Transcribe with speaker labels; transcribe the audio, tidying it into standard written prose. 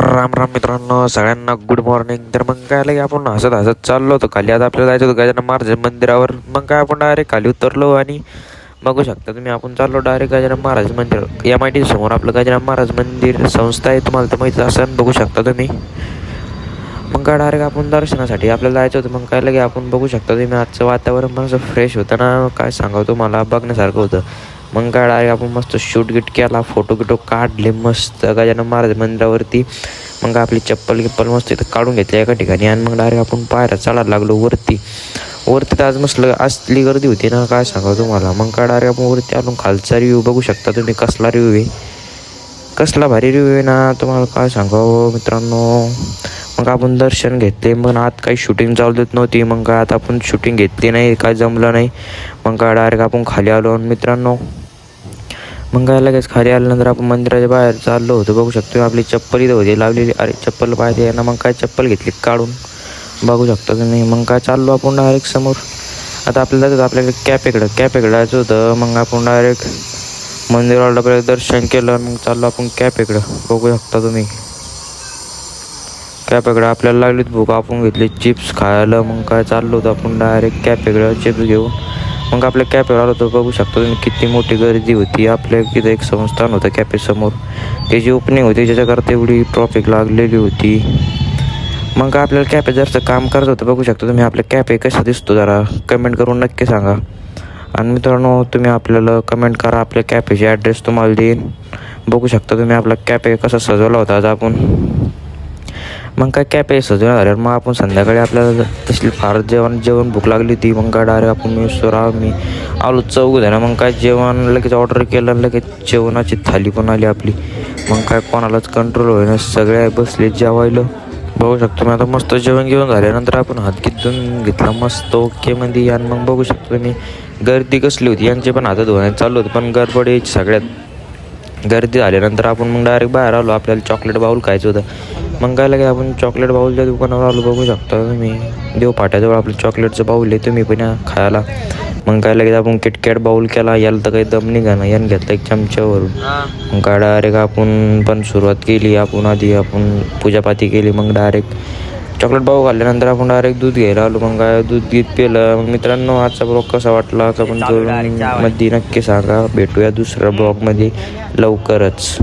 Speaker 1: राम राम मित्रांनो, सगळ्यांना good morning. तर मग काय लगे आपण हसत हसत चाललो होतो खाली. आता आपल्याला जायचं होतं गजानन महाराज मंदिरावर. मग काय आपण डायरेक्ट खाली उतरलो आणि बघू शकता तुम्ही, आपण चाललो डायरेक्ट गजानन महाराज मंदिर. MIT समोर आपलं गजानन महाराज मंदिर संस्था आहे, तुम्हाला तर माहिती असं बघू शकता तुम्ही. मग काय डायरेक्ट आपण दर्शनासाठी आपल्याला जायचं होतं. मग काय लगे आपण बघू शकता तुम्ही, आजचं वातावरण पण असं फ्रेश होतं ना, काय सांगावं तुम्हाला, बघण्यासारखं होतं. मग काय डायरेक्ट आपण मस्त शूट गिट केला, फोटो गिटो काढले मस्त गजानन महाराज मंदिरावरती. मग आपली चप्पल मस्त इथं काढून घेतली एका ठिकाणी आणि मग डायरेक्ट आपण पायऱ्या चालायला लागलो वरती. तर आज मस्त असली गर्दी होती ना, काय सांगावं तुम्हाला. मग काय डायरेक्ट आपण वरती आलो. खालचा रिव्ह्यू बघू शकता तुम्ही, कसला रिव्ह्यू आहे, कसला भारी रिव्ह्यू आहे ना, तुम्हाला काय सांगावं मित्रांनो. मग आपण दर्शन घेतले. मग आत काही शूटिंग चालू देत नव्हती. मग काय आता आपण शूटिंग घेतली नाही, काय जमलं नाही. मग काय डायरेक्ट आपण खाली आलो मित्रांनो. मग काय लगेच खाली आल्यानंतर आपण मंदिराच्या बाहेर चाललो होतो. बघू शकतो आपली चप्पल इथं होती लावलेली. अरे चप्पल पाहिजे ना, मग काय चप्पल घेतली काढून, बघू शकता तुम्ही. मग काय चाललो आपण डायरेक्ट समोर. आता आपल्याला जायचं होतं आपल्याकडे कॅफेकडं जायचं होतं. मग आपण डायरेक्ट मंदिराला आपल्याला दर्शन केलं. मग चाललो आपण कॅफेकडं, बघू शकता तुम्ही. कॅफेकडं आपल्याला लागलीच भूक, आपण घेतली चिप्स खायला. मग काय चाललो होतं आपण डायरेक्ट कॅफेकडं चिप्स घेऊन. मग आपल्या कॅफेवर आलो होतो. बघू शकतो तुम्ही किती मोठी गर्दी होती. आपल्या तिथं एक संस्थान होतं कॅफेसमोर, त्याची ओपनिंग होती, ज्याच्याकरता एवढी ट्रॉफिक लागलेली होती. मग काय आपल्याला कॅफे जरचं काम करायचं होतं. बघू शकता तुम्ही आपल्या कॅफे कसा दिसतो, जरा कमेंट करून नक्की सांगा. आणि मित्रांनो तुम्ही आपल्याला कमेंट करा, आपल्या कॅफेचे ॲड्रेस तुम्हाला देईन. बघू शकता तुम्ही आपला कॅफे कसा सजवला होता आज आपण. मग काय कॅफे सजवून झाल्यावर मग आपण संध्याकाळी आपल्याला तसली फार जेवण भूक लागली होती. मग काय डायरेक्ट आपण मी आलो चौघ ना. मग काय जेवण लगेच ऑर्डर केलं, लगेच जेवणाची थाली पण आली आपली. मग काय कोणालाच कंट्रोल होईना, सगळे बसले जेवायला. बघू शकतो मी. आता मस्त जेवण झाल्यानंतर आपण हात घेतला मस्त ओकेमध्ये. आणि मग बघू शकतो मी गर्दी कसली होती, यांचे पण हातात धुवायला चालू होतं. पण गडबड यायची सगळ्यात. गर्दी झाल्यानंतर आपण मग डायरेक्ट बाहेर आलो, आपल्याला चॉकलेट बाउल खायचं होतं. मग काय लगे आपण चॉकलेट बाउलच्या दुकानावर आलो. बघू शकता तुम्ही, देव फाट्याजवळ आपलं चॉकलेटचं बाऊल आहे, तुम्ही पण खायला. मग काय लगेच आपण किटकॅट बाऊल केला. याला तर काही दम निघा ना, यानं घेतला एक चमच्यावरून. मग काय डायरेक्ट आपण पण सुरुवात केली. आपण पूजापाती केली. मग डायरेक्ट चॉकलेट बाऊ खाल्ल्यानंतर आपण डायरेक्ट दूध घ्यायला आलो. मग काय दूध पिलं. मग मित्रांनो आजचा ब्लॉग कसा वाटला कमेंट करून मध्ये नक्की सांगा. भेटूया दुसऱ्या ब्लॉगमध्ये लवकरच.